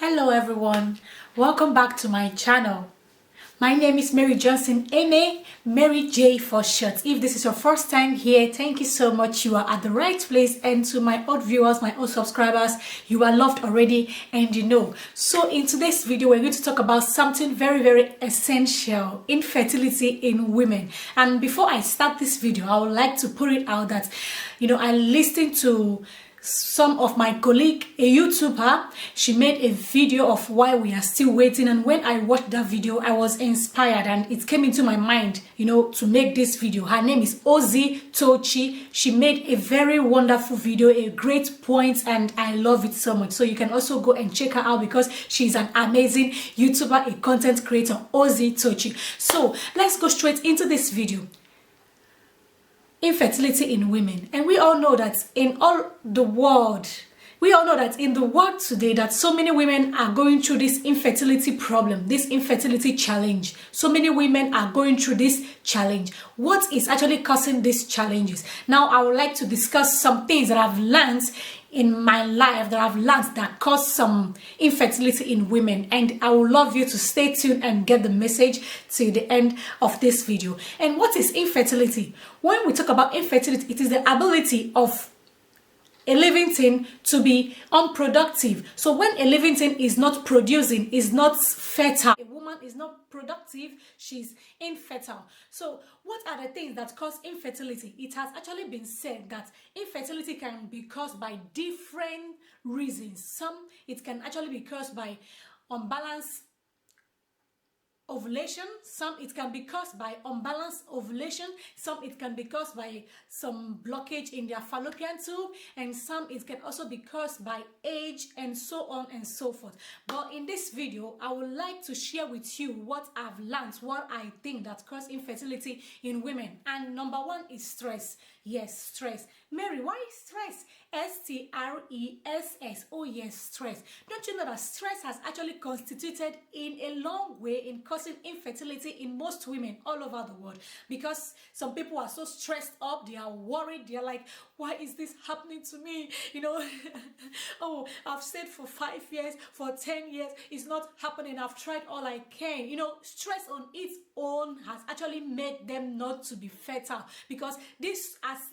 Hello everyone, welcome back to my channel. My name is Mary Johnson Ene, Mary J for short. If this is your first time here, thank you so much. You are at the right place, and to my old viewers, my old subscribers, you are loved already and you know. So in today's video, we're going to talk about something very essential: infertility in women. And before I start this video, I would like to put it out that, I listened to some of my colleague, a YouTuber. She made a video of why we are still waiting, and when I watched that video, I was inspired and it came into my mind, to make this video. Her name is OZI Tochi. She made a very wonderful video, a great point, and I love it so much. So you can also go and check her out because she's an amazing YouTuber, a content creator, OZI Tochi. So let's go straight into this video. Infertility in women. And we all know that in the world today, that so many women are going through this infertility problem, this infertility challenge. So many women are going through this challenge. What is actually causing these challenges? Now I would like to discuss some things that I've learned in my life, that cause some infertility in women, and I would love you to stay tuned and get the message to the end of this video. And what is infertility? When we talk about infertility, it is the ability of a living thing to be unproductive. So when a living thing is not producing, is not fertile, a woman is not productive, she's infertile. So what are the things that cause infertility? It has actually been said that infertility can be caused by different reasons. It can actually be caused by unbalanced ovulation. Some it can be caused by unbalanced ovulation. Some it can be caused by some blockage in their fallopian tube, and some it can also be caused by age, and so on and so forth. But in this video, I would like to share with you what I've learned, what I think that causes infertility in women. And number one is stress. Yes, stress. Mary, why stress? S-T-R-E-S-S. Oh yes, stress. Don't you know that stress has actually constituted in a long way in causing infertility in most women all over the world? Because some people are so stressed up, they are worried, they're like, why is this happening to me? Oh, I've stayed for 5 years, for 10 years, it's not happening, I've tried all I can. Stress on its own has actually made them not to be fertile, because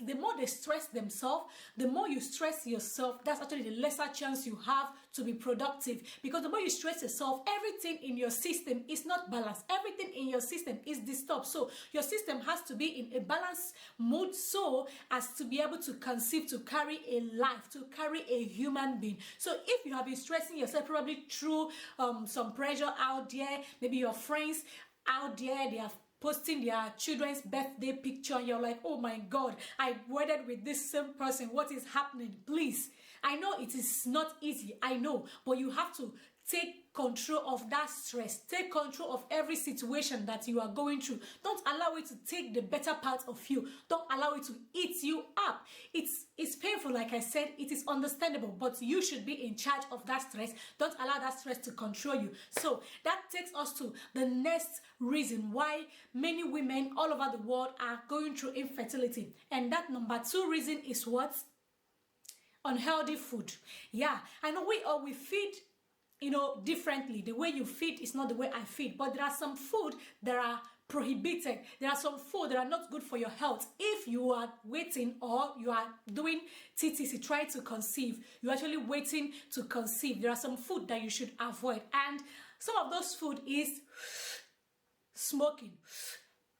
the more they stress themselves, the more you stress yourself, that's actually the lesser chance you have to be productive. Because the more you stress yourself, everything in your system is not balanced, everything in your system is disturbed. So your system has to be in a balanced mode so as to be able to conceive, to carry a life, to carry a human being. So if you have been stressing yourself probably through some pressure out there, maybe your friends out there, they have posting their children's birthday picture, and you're like, oh my God, I wedded with this same person, what is happening? Please, I know it is not easy, I know, but you have to take control of that stress. Take control of every situation that you are going through. Don't allow it to take the better part of you. Don't allow it to eat you up. It's painful, like I said, it is understandable, but you should be in charge of that stress. Don't allow that stress to control you. So that takes us to the next reason why many women all over the world are going through infertility. And that number two reason is what? Unhealthy food. Yeah, I know we feed differently. The way you feed is not the way I feed, but there are some food that are prohibited. There are some food that are not good for your health. If you are waiting, or you are doing TTC, trying to conceive, you're actually waiting to conceive, there are some food that you should avoid. And some of those food is smoking.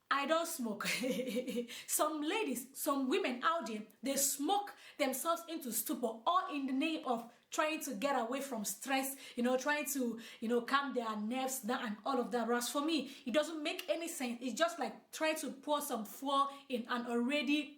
I don't smoke. Some ladies, some women out there, they smoke themselves into stupor, all in the name of trying to get away from stress, trying to, calm their nerves down and all of that. Whereas for me, it doesn't make any sense. It's just like trying to pour some fuel in an already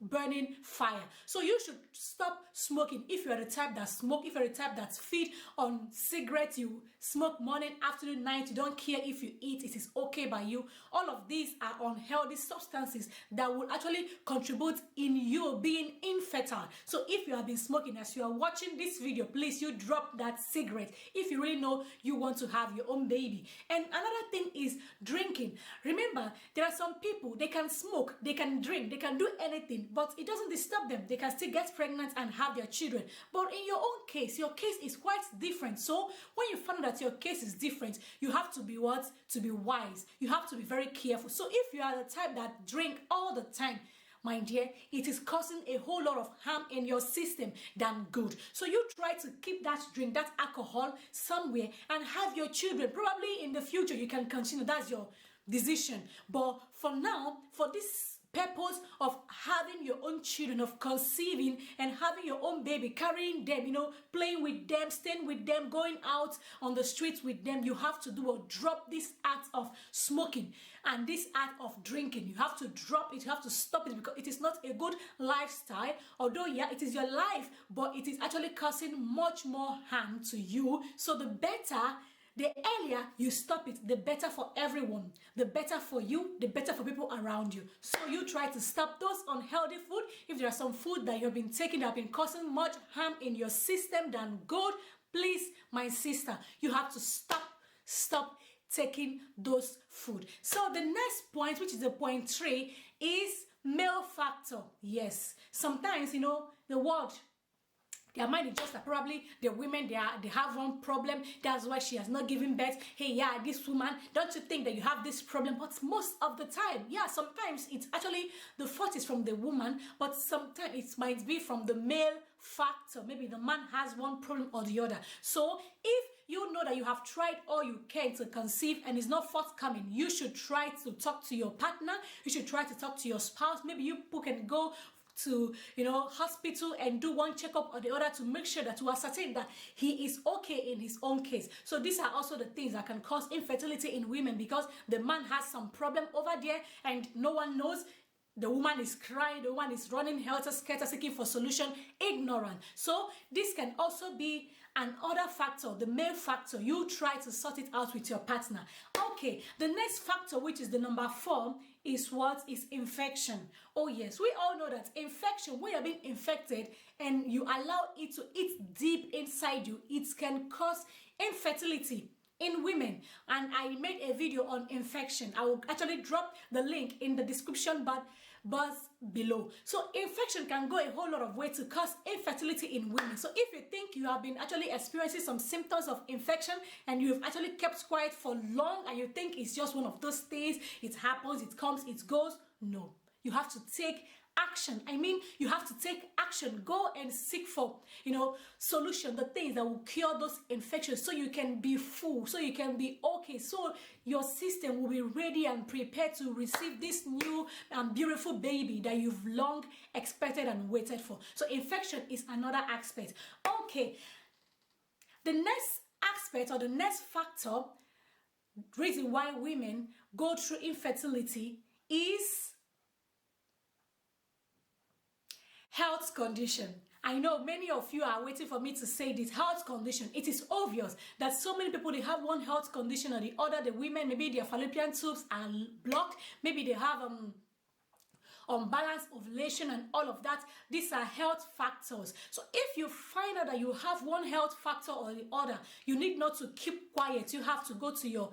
burning fire. So you should stop smoking. If you are the type that smoke, if you're the type that feed on cigarettes, you smoke morning, afternoon, night, you don't care if you eat, it is okay by you. All of these are unhealthy substances that will actually contribute in you being infertile. So if you have been smoking as you are watching this video, please, you drop that cigarette if you really know you want to have your own baby. And another thing is drinking. Remember, there are some people, they can smoke, they can drink, they can do anything, but it doesn't disturb them. They can still get pregnant and have their children. But in your own case, your case is quite different. So when you find that your case is different, you have to be what? To be wise. You have to be very careful. So if you are the type that drink all the time, my dear, it is causing a whole lot of harm in your system than good. So you try to keep that drink, that alcohol somewhere and have your children. Probably in the future you can continue. That's your decision. But for now, for this purpose of having your own children, of conceiving and having your own baby, carrying them, playing with them, staying with them, going out on the streets with them, you have to do or drop this act of smoking and this act of drinking. You have to drop it. You have to stop it, because it is not a good lifestyle. Although, yeah, it is your life, but it is actually causing much more harm to you. So the earlier you stop it, the better for everyone, the better for you, the better for people around you. So you try to stop those unhealthy food. If there are some food that you've been taking that have been causing much harm in your system than good, please, my sister, you have to stop taking those food. So the next point, which is the point 3, is male factor. Yes, sometimes, the world, their mind is just that probably the women, they have one problem. That's why she has not given birth. Hey, yeah, this woman, don't you think that you have this problem? But most of the time, yeah, sometimes it's actually the fault is from the woman, but sometimes it might be from the male factor. Maybe the man has one problem or the other. So if you know that you have tried all you can to conceive and it's not forthcoming, you should try to talk to your partner. You should try to talk to your spouse. Maybe you can go to hospital and do one checkup or the other to make sure that to ascertain that he is okay in his own case. So these are also the things that can cause infertility in women, because the man has some problem over there and no one knows. The woman is crying, the woman is running helter-skelter seeking for solution, ignorant. So this can also be another factor, the male factor. You try to sort it out with your partner. Okay, the next factor, which is the number 4, is what? Is infection. Oh yes, we all know that infection, when you're being infected and you allow it to eat deep inside you, it can cause infertility in women. And I made a video on infection. I will actually drop the link in the description box below. So infection can go a whole lot of way to cause infertility in women. So if you think you have been actually experiencing some symptoms of infection and you've actually kept quiet for long and you think it's just one of those things, it happens, it comes, it goes, no. You have to take action. You have to take action. Go and seek for, solution, the things that will cure those infections, so you can be full, so you can be okay, so your system will be ready and prepared to receive this new and beautiful baby that you've long expected and waited for. So infection is another aspect. Okay, the next aspect or the next factor, reason why women go through infertility, is health condition. I know many of you are waiting for me to say this. Health condition. It is obvious that so many people, they have one health condition or the other. The women, maybe their fallopian tubes are blocked. Maybe they have unbalanced ovulation and all of that. These are health factors. So if you find out that you have one health factor or the other, you need not to keep quiet. You have to go to your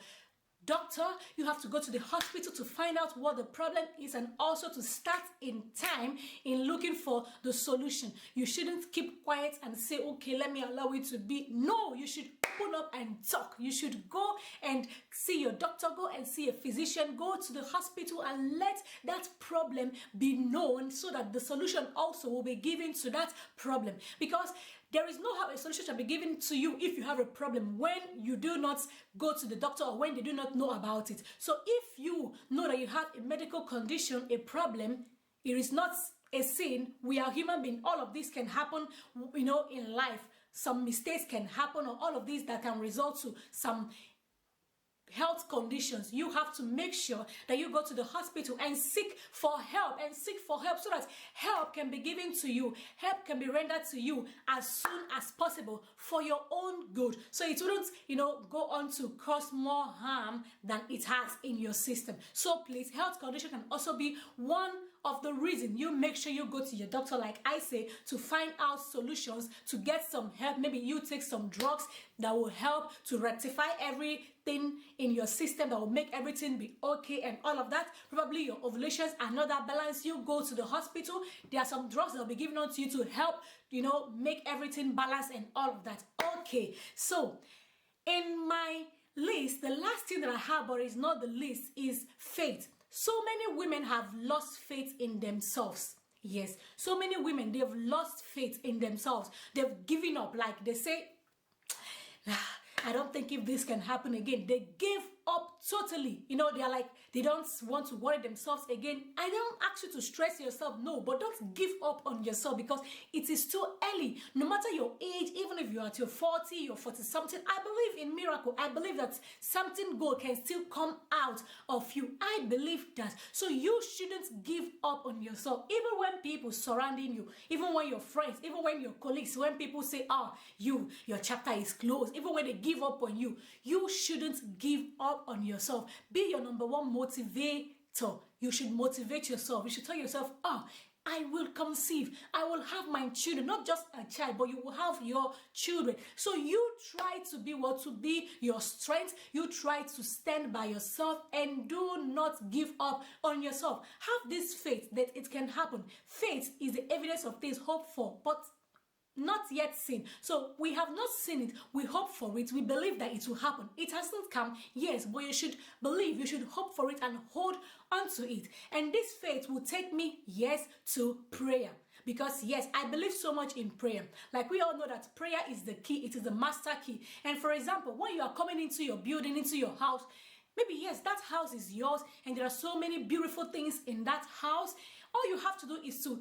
doctor, you have to go to the hospital to find out what the problem is, and also to start in time in looking for the solution. You shouldn't keep quiet and say, okay, let me allow it to be. No, you should open up and talk. You should go and see your doctor, go and see a physician, go to the hospital and let that problem be known, so that the solution also will be given to that problem. Because there is no how a solution shall be given to you if you have a problem when you do not go to the doctor or when they do not know about it. So if you know that you have a medical condition, a problem, it is not a sin. We are human beings. All of this can happen, in life. Some mistakes can happen, or all of these that can result to some health conditions. You have to make sure that you go to the hospital and seek for help, so that help can be given to you, help can be rendered to you as soon as possible for your own good, so it wouldn't go on to cause more harm than it has in your system. So please, health condition can also be one of the reason, you make sure you go to your doctor, like I say, to find out solutions, to get some help. Maybe you take some drugs that will help to rectify everything in your system, that will make everything be okay and all of that. Probably your ovulations are not that balanced. You go to the hospital. There are some drugs that will be given out to you to help, make everything balanced and all of that. Okay, so in my list, the last thing that I have, but it's not the least, is faith. So many women have lost faith in themselves. Yes, so many women, they've lost faith in themselves. They've given up. Like they say, I don't think if this can happen again. They give up totally. They're like, they don't want to worry themselves again. I don't ask you to stress yourself, no, but don't give up on yourself, because it is too early. No matter your age, even if you're at your 40, you're 40 something, I believe in miracle. I believe that something good can still come out of you. I believe that. So you shouldn't give up on yourself, even when people surrounding you, even when your friends, even when your colleagues, when people say, your chapter is closed, even when they give up on you, you shouldn't give up on yourself. Be your number one motivator. You should motivate yourself. You should tell yourself, I will conceive. I will have my children, not just a child, but you will have your children. So you try to be to be your strength. You try to stand by yourself and do not give up on yourself. Have this faith that it can happen. Faith is the evidence of things hoped for, but not yet seen. So we have not seen it. We hope for it. We believe that it will happen. It hasn't come, yes, but you should believe. You should hope for it and hold on to it. And this faith will take me, yes, to prayer. Because yes, I believe so much in prayer. Like we all know that prayer is the key. It is the master key. And for example, when you are coming into your building, into your house, maybe yes, that house is yours and there are so many beautiful things in that house. All you have to do is to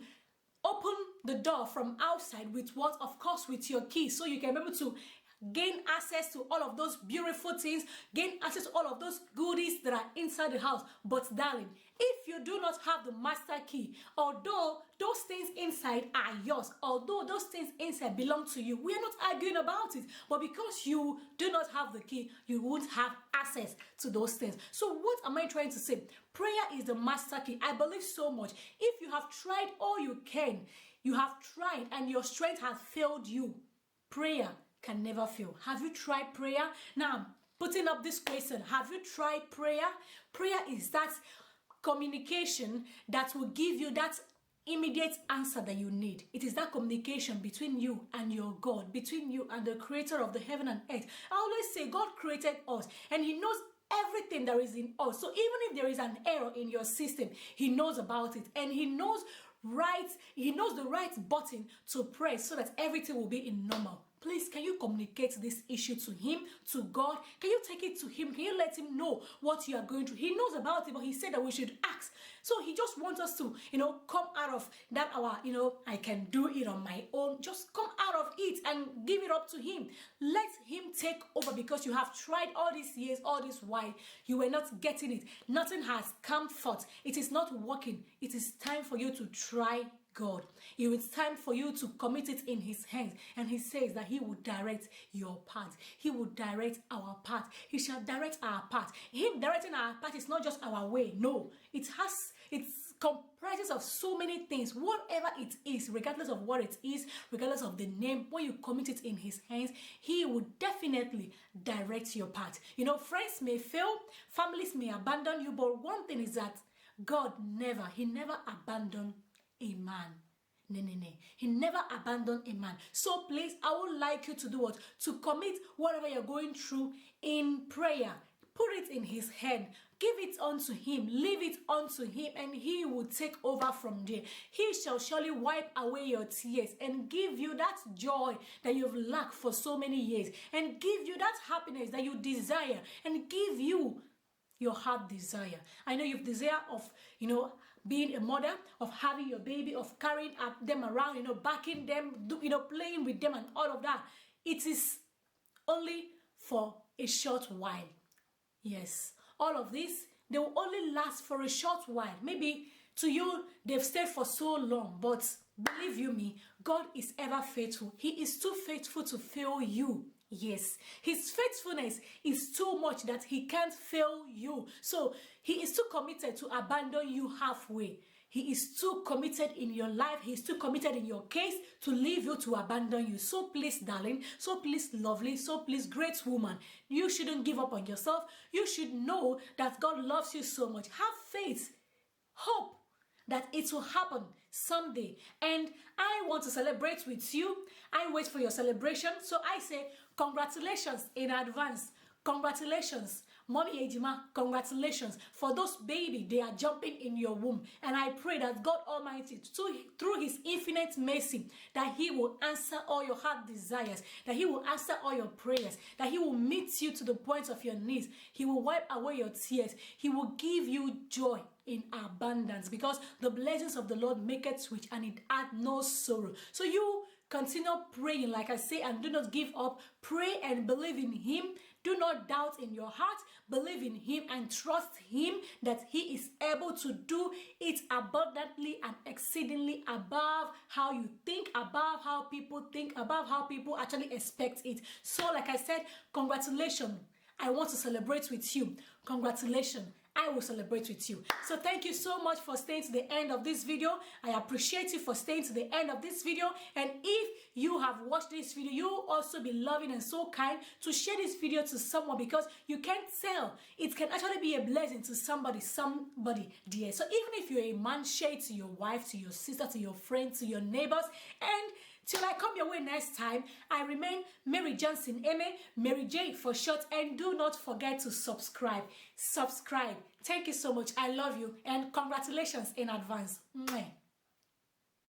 open the door from outside with what? Of course, with your key, so you can be able to gain access to all of those beautiful things, gain access to all of those goodies that are inside the house. But darling, if you do not have the master key, although those things inside are yours, although those things inside belong to you, we are not arguing about it, but because you do not have the key, you won't have access to those things. So what am I trying to say? Prayer is the master key. I believe so much. If you have tried all you can, you have tried and your strength has failed you, prayer can never fail. Have you tried prayer? Now I'm putting up this question. Have you tried prayer? Prayer is that communication that will give you that immediate answer that you need. It is that communication between you and your God, between you and the creator of the heaven and earth. I always say God created us and he knows everything there is in us. So even if there is an error in your system, he knows about it, and he knows the right button to press so that everything will be in normal. Please, can you communicate this issue to him, to God? Can you take it to him? Can you let him know what you are going through? He knows about it, but he said that we should ask. So he just wants us to, come out of that I can do it on my own. Just come out of it and give it up to him. Let him take over, because you have tried all these years, all this while. You were not getting it. Nothing has come forth. It is not working. It is time for you to try God. It is time for you to commit it in his hands. And he says that he will direct your path. He will direct our path. He shall direct our path. Him directing our path is not just our way. No, it's comprises of so many things. Whatever it is, regardless of what it is, regardless of the name, when you commit it in his hands, he will definitely direct your path. Friends may fail, families may abandon you, but one thing is that God he never abandoned a man. No. He never abandoned a man. So please, I would like you to do what? To commit whatever you're going through in prayer. Put it in his hand. Give it unto him. Leave it unto him, and he will take over from there. He shall surely wipe away your tears and give you that joy that you've lacked for so many years, and give you that happiness that you desire, and give you your heart desire. I know you've desire of, being a mother, of having your baby, of carrying them around, backing them, playing with them and all of that. It is only for a short while. Yes, all of this, they will only last for a short while. Maybe to you, they've stayed for so long, but believe you me, God is ever faithful. He is too faithful to fail you. Yes, his faithfulness is too much that he can't fail you. So he is too committed to abandon you halfway. He is too committed in your life. He is too committed in your case to leave you, to abandon you. So please, darling, so please, lovely, so please, great woman, you shouldn't give up on yourself. You should know that God loves you so much. Have faith, hope that it will happen someday. And I want to celebrate with you. I wait for your celebration. So I say congratulations in advance. Congratulations, Mommy Ejima, congratulations. For those baby, they are jumping in your womb. And I pray that God Almighty, through his infinite mercy, that he will answer all your heart desires, that he will answer all your prayers, that he will meet you to the point of your needs. He will wipe away your tears. He will give you joy in abundance, because the blessings of the Lord make it rich and it add no sorrow. So you continue praying, like I say, and do not give up. Pray and believe in him. Do not doubt in your heart. Believe in him and trust him that he is able to do it abundantly and exceedingly above how you think, above how people think, above how people actually expect it. So like I said, congratulations. I want to celebrate with you. Congratulations. I will celebrate with you. So thank you so much for staying to the end of this video. I appreciate you for staying to the end of this video. And if you have watched this video, you will also be loving and so kind to share this video to someone, because you can't tell. It can actually be a blessing to somebody dear. So even if you're a man, share it to your wife, to your sister, to your friends, to your neighbors. And till I come your way next time, I remain Mary Johnson, Mary J for short, and do not forget to subscribe. Subscribe. Thank you so much. I love you, and congratulations in advance. Mwah.